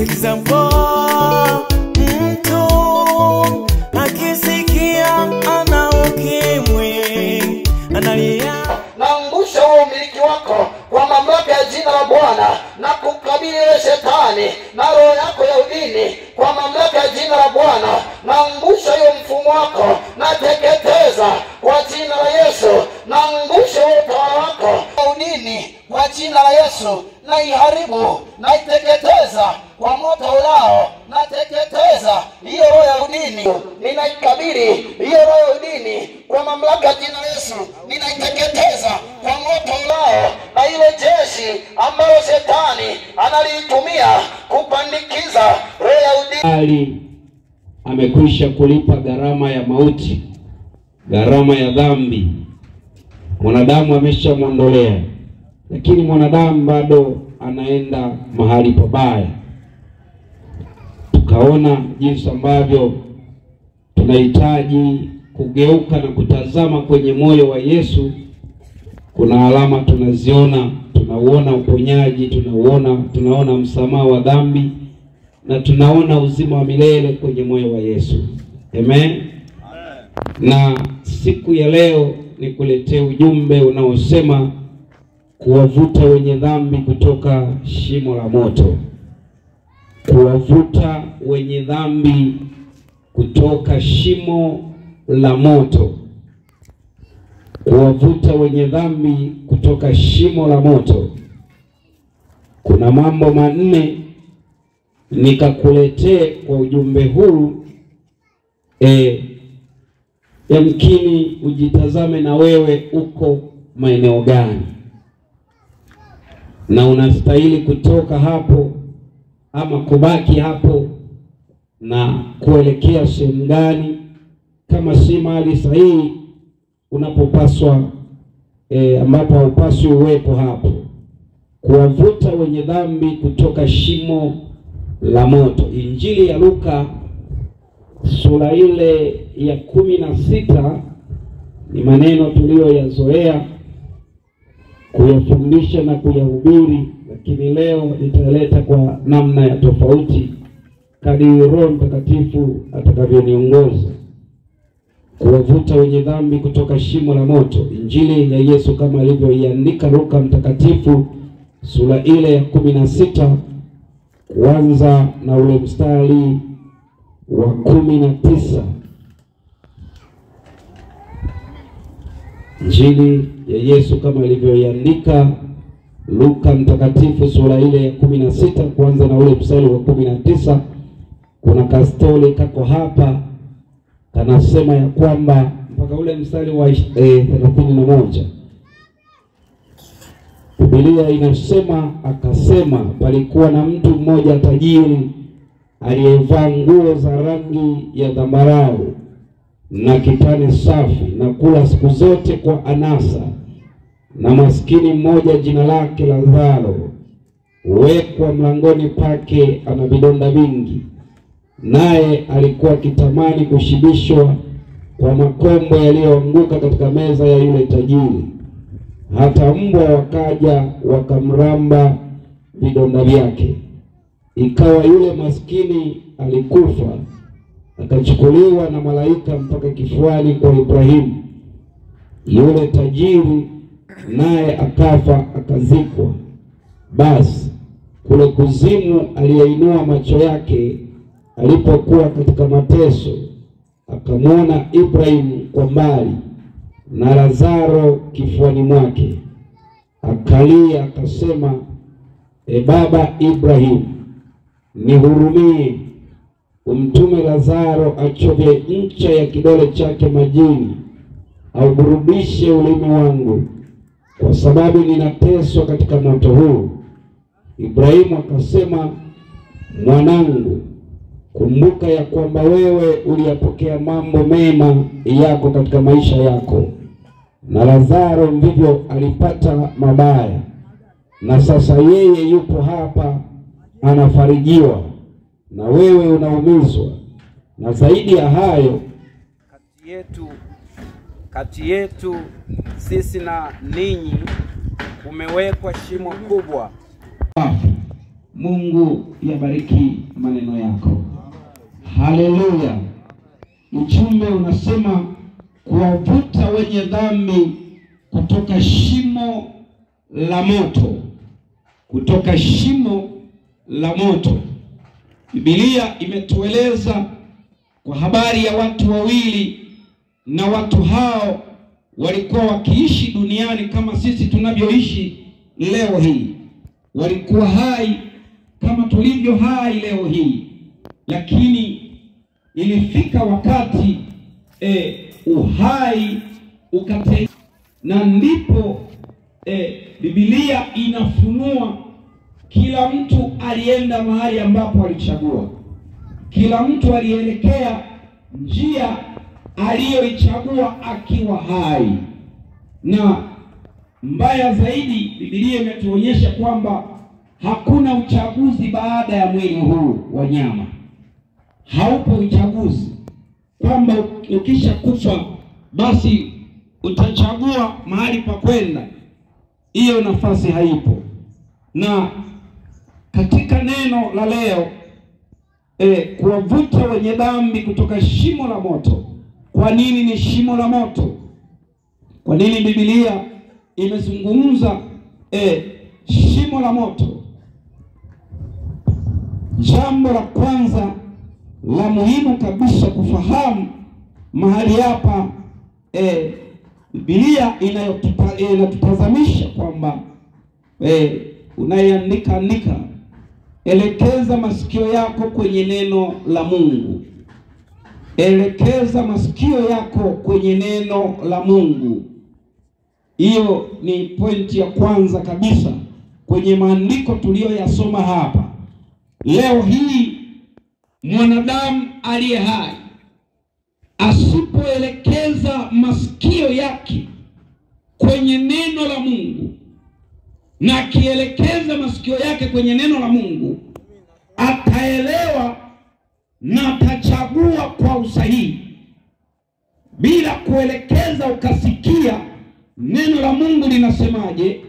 Example, mtu akisikia ana ukimwi analia. Naangusha umiliki wako kwa mamlaka ya jina la Bwana na kukabili shetani na roho yako ya udini kwa mamlaka ya jina la Bwana. Naangusha hiyo mfumo wako na teketeza kwa jina la Yesu. Naangusha utawala wako wa udini kwa jina la Yesu. Na iharibu na iteketeza kwa moto ulao. Na teketeza hiyo roho ya udini. Ninaikabili hiyo roho ya udini kwa mamlaka ya jina la Yesu. Ninaiteketeza kwa moto ulao. Na ile jeshi ambalo shetani analitumia kupandikiza roho ya udini. Amekwisha kulipa gharama ya mauti, gharama ya dhambi. Mwanadamu ameshamwondolea, lakini mwanadamu bado anaenda mahali pabaya. Tukaona jinsi ambavyo tunahitaji kugeuka na kutazama kwenye moyo wa Yesu. Kuna alama tunaziona, tunauona uponyaji, tunaona msamaha wa dhambi, na tunaona uzima wa milele kwenye moyo wa Yesu. Amen. Na siku ya leo nikuletee ujumbe unaosema kuwavuta wenye dhambi kutoka shimo la moto. Kuwavuta wenye dhambi kutoka shimo la moto. Kuwavuta wenye dhambi kutoka shimo la moto. Kuna mambo manne nikakuletee kwa ujumbe huu. Yamkini ujitazame na wewe uko maeneo gani, na unastahili kutoka hapo ama kubaki hapo na kuelekea sehemu gani. Kama si mahali sahihi unapopaswa, ambapo haupaswi uwepo hapo. Kuwavuta wenye dhambi kutoka shimo la moto. Injili ya Luka sura ile ya 16 ni maneno tuliyoyazoea kuyafundisha na kuyahubiri, lakini leo nitaleta kwa namna ya tofauti kadiri Roho Mtakatifu atakavyoniongoza. Kuwavuta wenye dhambi kutoka shimo la moto. Injili ya Yesu kama alivyoiandika Luka mtakatifu sura ile ya 16 kuanza na ule mstari wa 19. Injili ya Yesu kama alivyoiandika Luka mtakatifu sura ile ya 16 kuanza na ule mstari wa 19. Kuna kastori kako hapa kanasema ya kwamba mpaka ule mstari wa 31. Biblia inasema, akasema palikuwa na mtu mmoja tajiri aliyevaa nguo za rangi ya zambarau na kitani safi na kula siku zote kwa anasa. Na maskini mmoja jina lake Lazaro wekwa mlangoni pake ana vidonda vingi, naye alikuwa akitamani kushibishwa kwa makombo yaliyoanguka katika meza ya yule tajiri. Hata mbwa wakaja wakamramba vidonda vyake. Ikawa yule maskini alikufa, akachukuliwa na malaika mpaka kifuani kwa Ibrahimu. Yule tajiri naye akafa, akazikwa. Basi kule kuzimu aliyeinua macho yake alipokuwa katika mateso, akamwona Ibrahimu kwa mbali na Lazaro kifuani mwake. Akalia akasema, Baba Ibrahimu, nihurumie, umtume Lazaro achovye ncha ya kidole chake majini, auburudishe ulimi wangu, kwa sababu ninateswa katika moto huu. Ibrahimu akasema, mwanangu, kumbuka ya kwamba wewe uliyapokea mambo mema yako katika maisha yako, na Lazaro ndivyo alipata mabaya, na sasa yeye yupo hapa anafarijiwa, na wewe unaumizwa. Na zaidi ya hayo, kati yetu sisi na ninyi umewekwa shimo kubwa. Mungu yabariki maneno yako. Haleluya. Ujumbe unasema kuwavuta wenye dhambi kutoka shimo la moto. Kutoka shimo la moto. Biblia imetueleza kwa habari ya watu wawili, na watu hao walikuwa wakiishi duniani kama sisi tunavyoishi leo hii. Walikuwa hai kama tulivyo hai leo hii, lakini ilifika wakati uhai ukate, na ndipo Biblia inafunua kila mtu alienda mahali ambapo alichagua. Kila mtu alielekea njia aliyoichagua akiwa hai. Na mbaya zaidi, Biblia imetuonyesha kwamba hakuna uchaguzi baada ya mwili huu wa nyama. Haupo uchaguzi kwamba ukisha kufa basi utachagua mahali pa kwenda. Hiyo nafasi haipo. Na katika neno la leo, kuwavuta wenye dhambi kutoka shimo la moto. Kwa nini ni shimo la moto? Kwa nini Biblia imezungumza shimo la moto? Jambo la kwanza la muhimu kabisa kufahamu mahali hapa, Biblia inatutazamisha kwamba unayeandika elekeza masikio yako kwenye neno la Mungu. Elekeza masikio yako kwenye neno la Mungu. Hiyo ni pointi ya kwanza kabisa kwenye maandiko tuliyoyasoma hapa. Leo hii mwanadamu aliye hai asipoelekeza masikio yake kwenye neno la Mungu, na akielekeza masikio yake kwenye neno la Mungu, ataelewa na atachagua kwa usahihi. Bila kuelekeza ukasikia neno la Mungu linasemaje,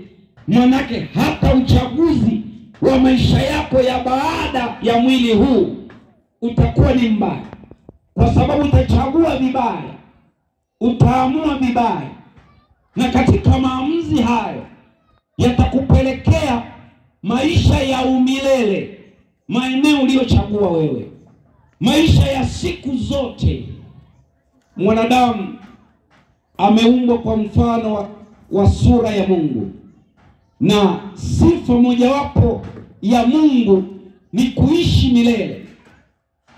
manake hata uchaguzi wa maisha yako ya baada ya mwili huu utakuwa ni mbaya, kwa sababu utachagua vibaya, utaamua vibaya, na katika maamuzi hayo yatakupelekea maisha ya umilele, maeneo uliyochagua wewe, maisha ya siku zote. Mwanadamu ameumbwa kwa mfano wa sura ya Mungu, na sifa mojawapo ya Mungu ni kuishi milele.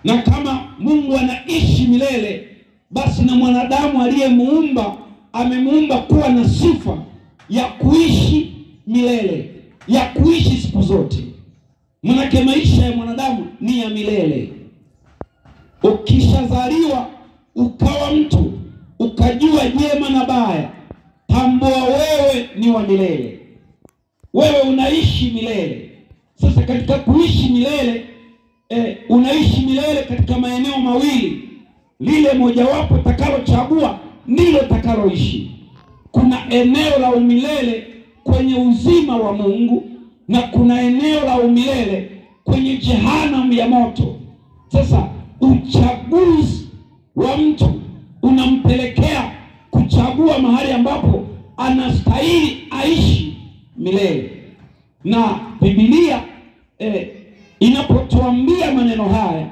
Na kama Mungu anaishi milele, basi na mwanadamu aliyemuumba amemuumba kuwa na sifa ya kuishi milele, ya kuishi siku zote. Manake maisha ya mwanadamu ni ya milele. Ukishazaliwa ukawa mtu, ukajua jema na baya, tambua wewe ni wa milele. Wewe unaishi milele. Sasa katika kuishi milele, unaishi milele katika maeneo mawili. Lile mojawapo takalochagua ndilo takaloishi. Kuna eneo la umilele kwenye uzima wa Mungu, na kuna eneo la umilele kwenye jehanamu ya moto. Sasa uchaguzi wa mtu unampelekea kuchagua mahali ambapo anastahili aishi milele. Na Biblia inapotuambia maneno haya,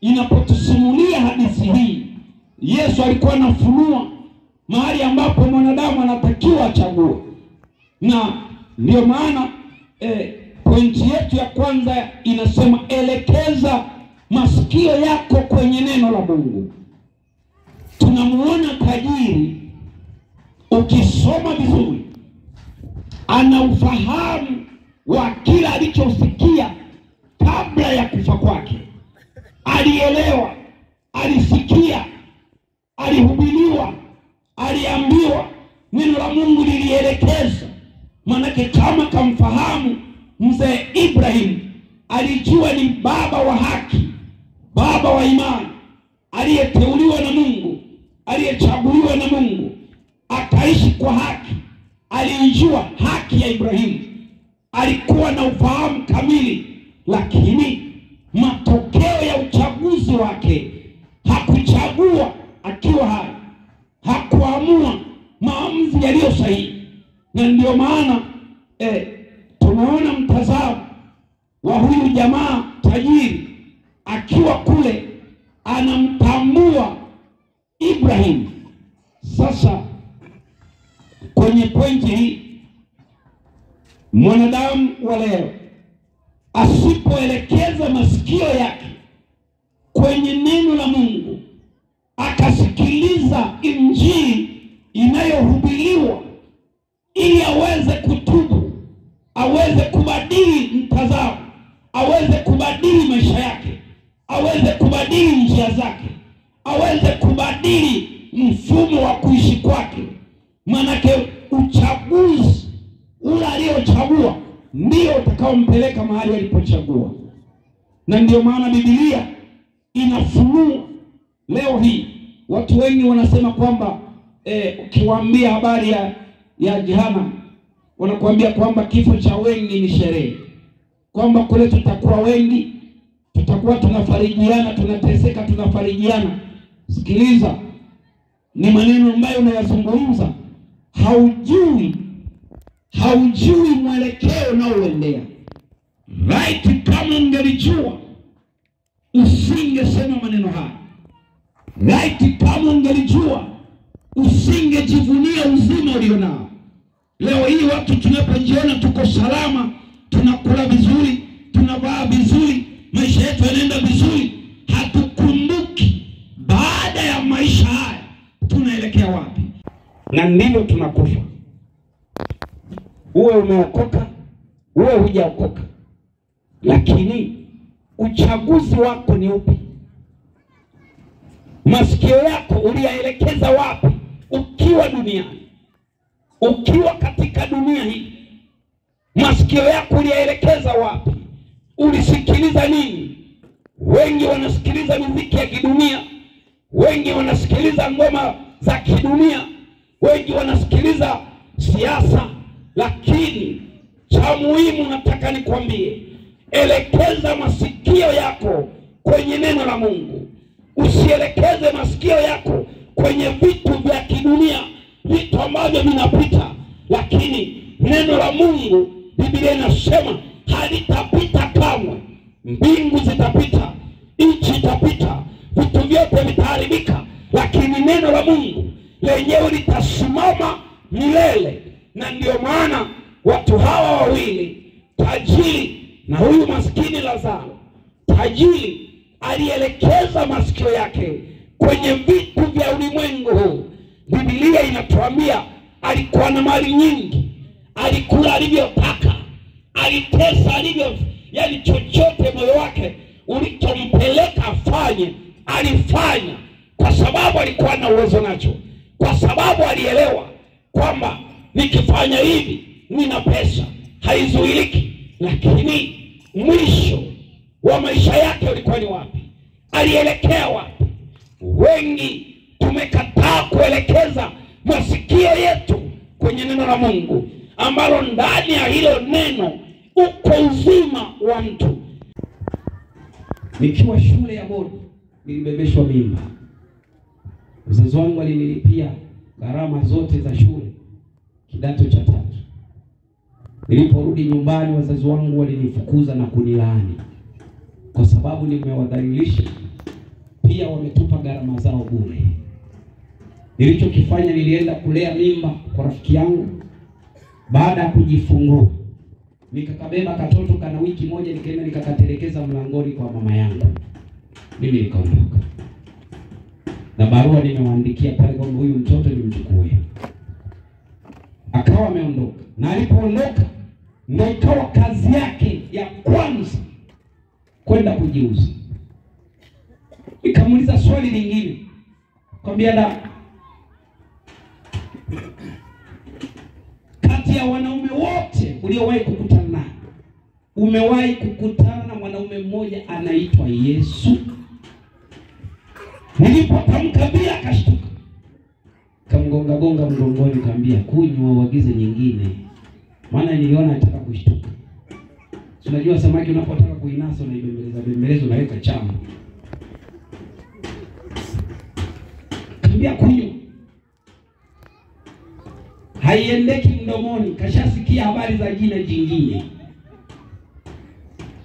inapotusimulia hadithi hii, Yesu alikuwa anafunua mahali ambapo mwanadamu anatakiwa achague. Na ndio maana pointi yetu ya kwanza inasema elekeza masikio yako kwenye neno la Mungu. Tunamuona tajiri, ukisoma vizuri, ana ufahamu wa kila alichosikia kabla ya kufa kwake. Alielewa, alisikia, alihubiriwa, aliambiwa, neno la Mungu lilielekeza. Manake kama kamfahamu mzee Ibrahim, alijua ni baba wa haki, baba wa imani, aliyeteuliwa na Mungu, aliyechaguliwa na Mungu, akaishi kwa haki. Alijua haki ya Ibrahimu, alikuwa na ufahamu kamili lakini matokeo ya uchaguzi wake, hakuchagua akiwa hai, hakuamua maamuzi yaliyo sahihi. Na ndio maana tunaona mtazamo wa huyu jamaa tajiri akiwa kule anamtambua Ibrahim. Sasa kwenye pointi hii, mwanadamu wa leo asipoelekeza masikio yake kwenye neno la Mungu, akasikiliza injili inayohubiriwa ili aweze kutubu, aweze kubadili mtazamo, aweze kubadili maisha yake, aweze kubadili njia zake, aweze kubadili mfumo wa kuishi kwake. Manake uchaguzi ule aliochagua ndio utakaompeleka mahali alipochagua. Na ndio maana Biblia inafunua leo hii. Watu wengi wanasema kwamba ukiwaambia habari ya jehanamu, wanakuambia kwamba kifo cha wengi ni sherehe, kwamba kule tutakuwa wengi, tutakuwa tunafarijiana, tunateseka, tunafarijiana. Sikiliza, ni maneno ambayo unayazungumza, haujui mwelekeo unaoendea. Right, kama ungelijua usingesema maneno haya. Right, kama ungelijua usingejivunia uzima ulionao. Leo hii watu tunapojiona tuko salama, tunakula vizuri, tunavaa vizuri, maisha yetu yanaenda vizuri, hatukumbuki baada ya maisha haya tunaelekea wapi. Na ndivyo tunakufa. Uwe umeokoka, uwe hujaokoka, lakini uchaguzi wako ni upi? Masikio yako uliyaelekeza wapi ukiwa duniani? Ukiwa katika dunia hii, masikio yako uliyaelekeza wapi? Ulisikiliza nini? Wengi wanasikiliza muziki ya kidunia, wengi wanasikiliza ngoma za kidunia, wengi wanasikiliza siasa. Lakini cha muhimu nataka nikwambie, elekeza masikio yako kwenye neno la Mungu. Usielekeze masikio yako kwenye vitu vya kidunia, vitu ambavyo vinapita. Lakini neno la Mungu, Biblia inasema halitapita kamwe. Mbingu zitapita, nchi itapita, vitu vyote vitaharibika, lakini neno la Mungu lenyewe litasimama milele. Na ndio maana watu hawa wawili, tajiri na huyu maskini Lazaro, tajiri alielekeza masikio yake kwenye vitu vya ulimwengu huu. Biblia inatuambia alikuwa na mali nyingi, alikula alivyotaka, alitesa alivyo, yani chochote moyo wake ulichompeleka afanye, alifanya, kwa sababu alikuwa na uwezo nacho, kwa sababu alielewa kwamba nikifanya hivi nina pesa, haizuiliki. Lakini mwisho wa maisha yake ulikuwa ni wapi? Alielekea wapi? Wengi tumekataa kuelekeza masikio yetu kwenye neno la Mungu, ambalo ndani ya hilo neno uko uzima wa mtu. Nikiwa shule ya bodi, nilibebeshwa mimba. Wazazi wangu walinilipia gharama zote za shule kidato cha 3. Niliporudi nyumbani, wazazi wangu walinifukuza na kunilaani kwa sababu nimewadhalilisha. Pia wametupa gharama zao bure. Nilichokifanya, nilienda kulea mimba kwa rafiki yangu. Baada ya kujifungua, nikakabeba katoto kana wiki moja, nikaenda nikakatelekeza mlangoni kwa mama yangu. Mimi nikaondoka na barua nimewaandikia pale kwamba huyu mtoto nimchukue. Akawa ameondoka, na alipoondoka ndio ikawa kazi yake ya kwanza kwenda kujiuza. Nikamuuliza swali lingine, kwambia kati ya wanaume wote uliowahi kukutana naye, umewahi kukutana na mwanaume mmoja anaitwa Yesu? Nilipotamka bila akashtuka, kamgonga mgongoni, kaambia kunywa uagize nyingine, maana niliona nataka kushtuka. Unajua samaki unapotaka kuinasa unaibembeleza unaweka chama. Kambia kunywa. Haiendeki mdomoni, kashasikia habari za jina jingine.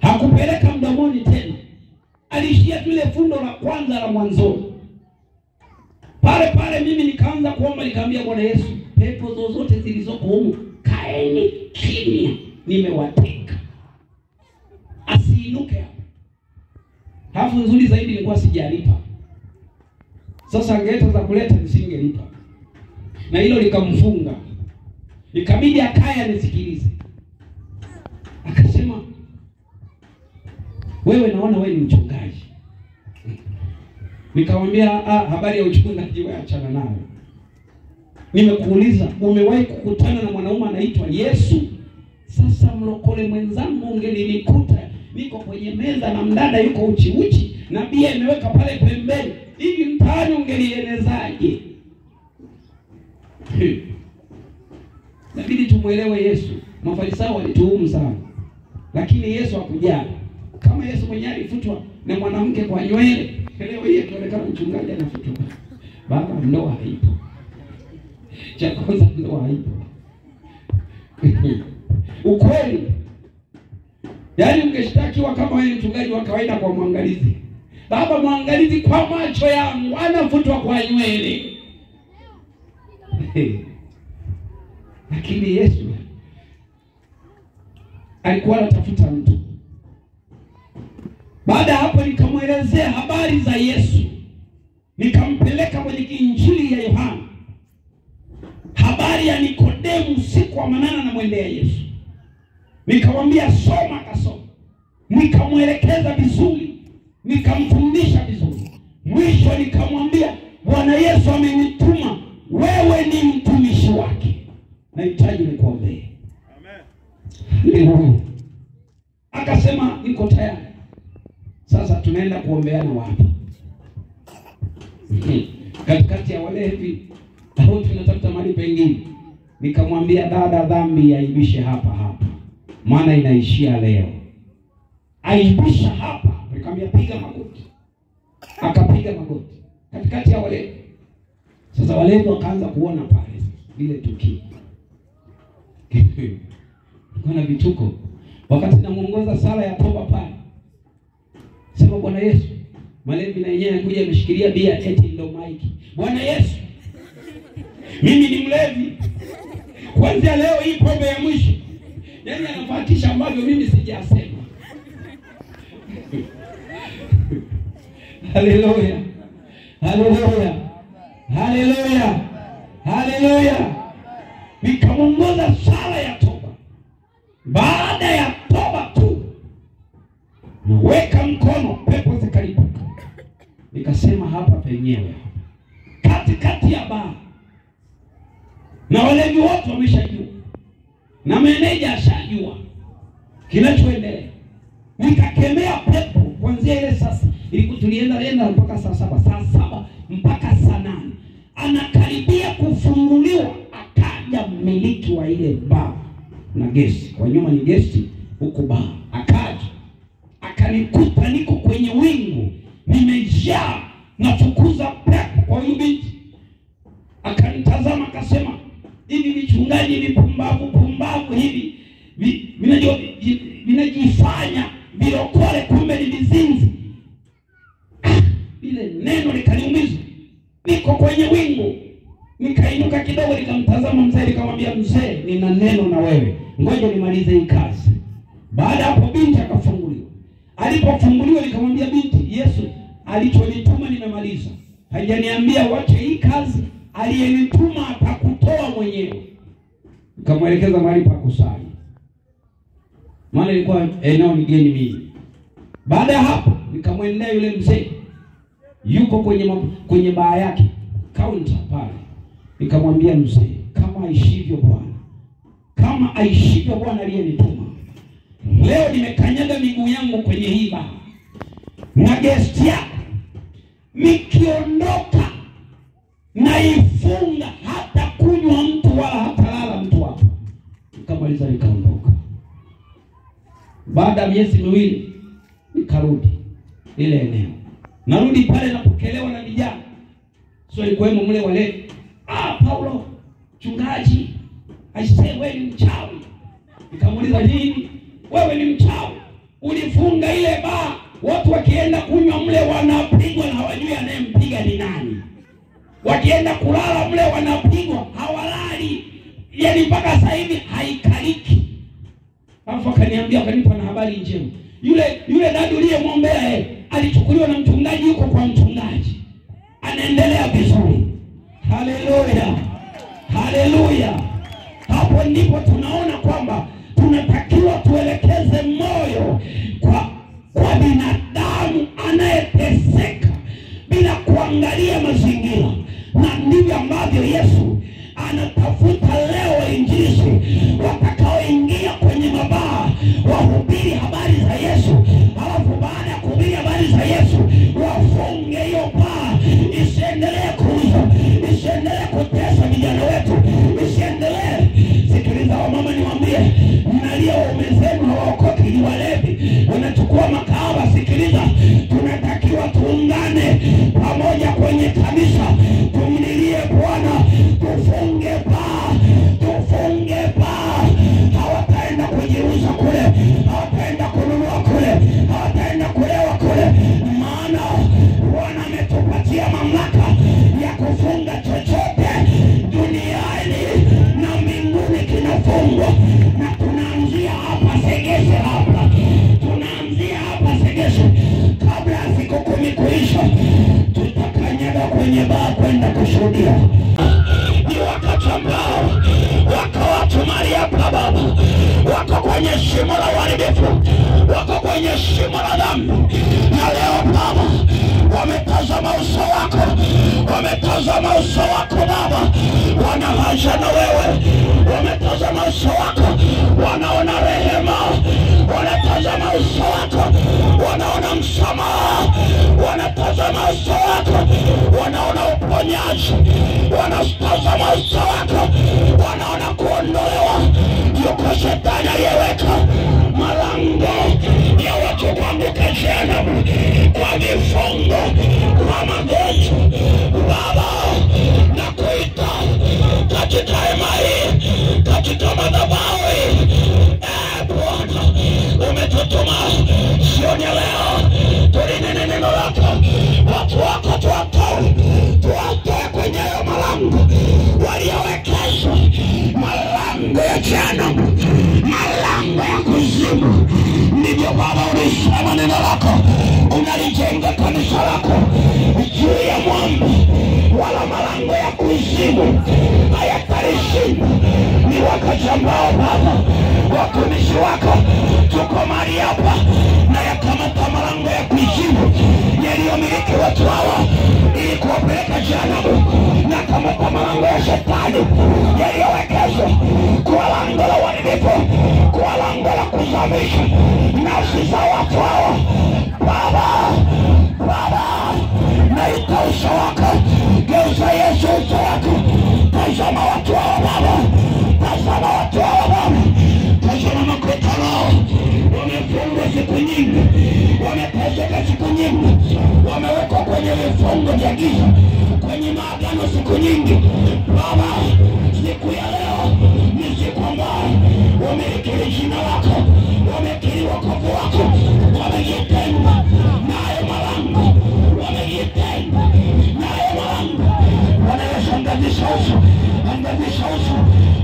Hakupeleka mdomoni tena. Alishia tule fundo la kwanza la mwanzoni. Pale mimi nikaanza kuomba, nikamwambia Bwana Yesu, pepo zozote zilizoko humu kaeni kimya, nimewateka. Asiinuke hapa. Hafu nzuri zaidi nilikuwa sijalipa. Sasa angeleta za kuleta nisingelipa. Na hilo likamfunga. Ikabidi akaya nisikilize. Akasema, wewe naona wewe ni mchungaji. Nikamwambia habari ya uchungaji wewe achana nayo. Nimekuuliza umewahi kukutana na mwanaume anaitwa Yesu? Sasa mlokole mwenzangu ungelinikuta niko kwenye meza na mdada yuko uchi na bia imeweka pale pembeni. Hivi mtaani ungelienezaje? Inabidi tumuelewe Yesu. Mafarisayo walituhumu sana. Lakini Yesu hakujali. Kama Yesu mwenyewe alifutwa na mwanamke kwa nywele, leo hii tunaonekana mchungaji anafutwa. Baba, ndoa haipo. Cha kwanza ndoa haipo. Ukweli. Yaani ungeshtakiwa kama wewe mchungaji wa kawaida kwa mwangalizi. Baba, mwangalizi kwa macho yangu anafutwa kwa nywele. Lakini Yesu alikuwa anatafuta mtu. Baada hapo nikamwelezea habari za Yesu. Nikampeleka kwenye Injili ya Yohana. Habari ya Nikodemu siku wa manana na mwendea Yesu. Nikamwambia soma, akasoma. Nikamwelekeza vizuri, nikamfundisha vizuri. Mwisho nikamwambia Bwana Yesu amenituma, wewe ni mtumishi wake. Nahitaji nikuombee. Amen. Akasema niko tayari. Sasa tunaenda kuombeana wapi? Katikati ya walevi au tunatafuta mahali pengine? Nikamwambia dada, dhambi yaibishe hapa. Maana inaishia leo. Aibisha hapa. Nikamwambia piga magoti. Akapiga magoti katikati ya walevi. Sasa walevi wakaanza kuona pale vile tukio. Kuna vituko. Wakati namuongoza sala ya toba pale, sema Bwana Yesu, malevi na yenyewe kuja ameshikilia bia eti ndo maiki. Bwana Yesu, mimi ni mlevi. Kuanzia leo hii pombe ya mwisho. Yaani anafuatisha ambavyo mimi sijasema. Haleluya. Haleluya. Haleluya. Haleluya. Nikamuongoza sala ya toba. Baada ya toba tu, weka mkono, pepo zikalipuka. Nikasema hapa penyewe, katikati ya baa, na walevi wote wameshajua, na meneja ashajua kinachoendelea. Nikakemea pepo kuanzia ile sasa. Tulienda mpaka saa 7 mpaka saa 8. Anakaribia kufunguliwa, akaja mmiliki wa ile baa na gesi. Kwa nyuma ni gesi, huko baa. Akaja, akanikuta niko kwenye wingu, nimejaa nafukuza pepo kwa huyu binti. Akanitazama akasema, hivi vichungaji ni pumbavu hivi. Vinajifanya virokole, kumbe ni vizinzi. Ile neno likaniumiza. Niko kwenye wingu. Nikainuka kidogo nikamtazama mzee, nikamwambia mzee, nina neno na wewe. Ngoja nimalize hii kazi. Baada hapo binti akafunguliwa. Alipofunguliwa nikamwambia binti, Yesu alichonituma nimemaliza. Hajaniambia wache hii kazi, aliyenituma atakutoa mwenyewe. Nikamwelekeza mahali pa kusali. Maana ilikuwa eneo mgeni mimi. Baada ya hapo nikamwendea yule mzee. Yuko kwenye baa yake, counter pale. Nikamwambia mzee, kama aishivyo Bwana aliyenituma, leo nimekanyaga miguu yangu kwenye hii baa na guest yako, nikiondoka naifunga, hata kunywa mtu wala hata lala mtu hapo. Nikamaliza nikaondoka. Baada ya miezi miwili nikarudi ile eneo. Narudi pale napokelewa na vijana. Sio ilikuwemo mle wale. Paulo, mchungaji, aisee wewe ni mchawi. Nikamuuliza nini? Wewe ni mchawi. Ulifunga ile baa, watu wakienda kunywa mle wanapigwa na hawajui anayempiga ni nani. Wakienda kulala mle wanapigwa, hawalali. Yaani mpaka sasa hivi haikaliki. Alafu akaniambia, akanipa na habari njema. Yule dada uliyemwombea alichukuliwa na mchungaji, yuko kwa mchungaji. Anaendelea vizuri. Haleluya. Haleluya. Hapo ndipo tunaona kwamba tunatakiwa tuelekeze moyo kwa binadamu anayeteseka bila kuangalia mazingira. Na ndivyo ambavyo Yesu anatafuta leo injilisti watakaoingia kwenye mabaa wahubiri habari za Yesu, alafu baada ya kuhubiri habari za Yesu wafunge hiyo baa isiendelee kuuza, isiendelee kutesa vijana wetu, isiendelee. Sikiliza wamama, niwaambie, mnalia waume zenu hawaokoki, ni walevi, wanachukua makahaba. Sikiliza, tunatakiwa tuungane pamoja kwenye kanisa, tumlilie Bwana, tufunge baa, tufunge baa. Hawataenda kujiuza kule, hawataenda kununua kule, hawataenda kulewa kule, maana Bwana ametupatia mamlaka ya kufunga chochote duniani na mbinguni kinafungwa. Na tunaanzia hapa Segese, hapa tunaanzia hapa Segese. Kabla ya siku 10 kuisha, tutakanyaga kwenye baa kwenda kushuhudia. Ni wakati ambao wako watu mahali hapa Baba, wako kwenye shimo la uharibifu, wako kwenye shimo la dhambi. Na leo Baba, wametazama uso wako, wametazama uso wako Baba, wana haja na wewe. Wametazama uso wako, wanaona rehema. Wanatazama uso wako, wanaona msamaha. Wanatazama uso wako, wanaona uponyaji. Wanatazama uso wako, wanaona kuondolewa. Yuko shetani aliyeweka malango ya watu kuanguka jehanamu kwa vifungo, kwa magonjwa. Baba, nakuita katika hema hii, katika madhabahu hii. Bwana, umetutuma jioni ya leo tulinene neno lako. Watu wako tuwatoe kwenye hayo malango waliowekezwa, malango ya jehanamu, malango ya kuzimu. Ndivyo Baba ulisema neno lako, unalijenga kanisa lako juu ya mwamba, wala malango ya kuzimu hayatalishinda. Ni wakati ambao Baba watumishi wako tuko mahali hapa na yakamata malango ya kuzimu yaliyomiliki watu hawa ili kuwapeleka jehanamu, na kamata malango ya shetani yaliyowekezwa kwa lango la uharibifu, kwa lango la kuzamisha nafsi za watu hawa. Baba, naita uso wako, geuza Yesu uso wako. Tazama watu hawa Baba, tazama watu hawa Baba, tazama makutano. Wamefungwa siku nyingi, wameteseka siku nyingi, wamewekwa kwenye vifungo vya giza, kwenye maagano siku nyingi. Baba, siku ya leo ni siku ambayo wamekiri jina lako, wamekiri wokovu wako, wamejitenga nayo malango, wamejitenga nayo malango. Wanaweza angazisha uso, angazisha uso,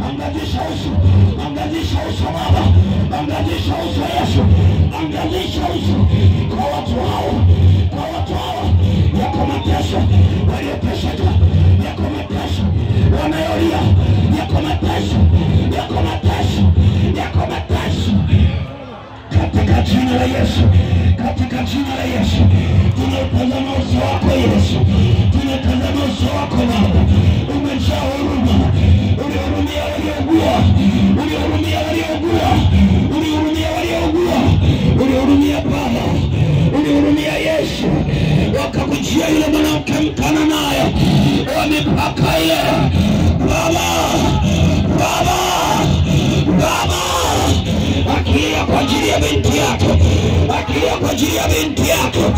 angazisha uso, angazisha uso Baba, angazisha uso Yesu, angazisha uso kwa watu hao, kwa watu hao. Yako mateso walioteseka, yako mateso wanayolia, yako mateso, yako mateso, yako mateso. Katika jina la Yesu, katika jina la Yesu, tunatazama uso wako Yesu, tunatazama uso wako Baba. Umejaa huruma, ulihurumia waliougua, ulihurumia waliougua, ulihurumia waliougua, ulihurumia Baba, ulihurumia Yesu. Wakakujia yule mwanamke Mkananayo wa mipaka ile Baba, Baba, Baba, akilia kwa ajili ya binti yako, akilia kwa ajili ya binti yako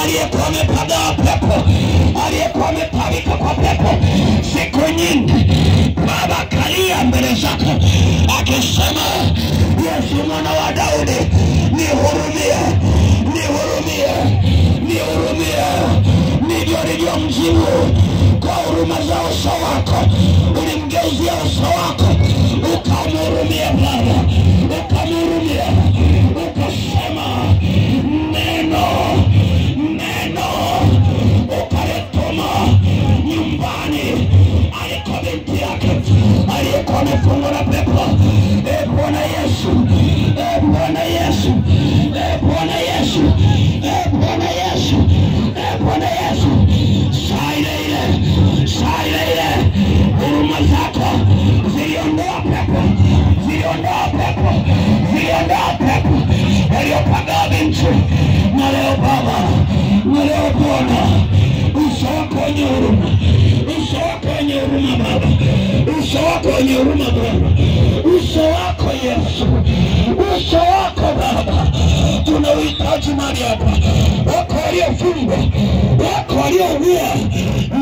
aliyekuwa amepagaa pepo, aliyekuwa amepavika kwa pepo siku nyingi. Baba kalia mbele zako akisema, Yesu mwana wa Daudi, nihurumie, nihurumie, nihurumie. Ndio mjibu kwa huruma za uso wako, ulimgeuzia uso wako ukamhurumia Baba, ukamhurumia, ukasema neno, ukalituma nyumbani alikuwa binti yake aliyekuwa amefungwa na pepo. Bwana Yesu, Bwana Yesu, Bwana Yesu, Bwana Yesu, Bwana Yesu, saa ile huruma zako ziliondoa pepo, ziliondoa pepo, ziliondoa pepo waliopagaa binti. Na leo Baba, na leo Bwana, uso wako wenye huruma, uso wako wenye huruma Baba, uso wako wenye huruma Baba, uso wako Yesu, uso wako Baba tunauhitaji mahali hapa. Wako waliofungwa, wako waliougua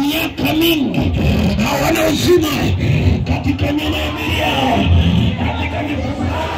miaka mingi hawana uzima katika nyama ya mwili yao, katika mifupa yao.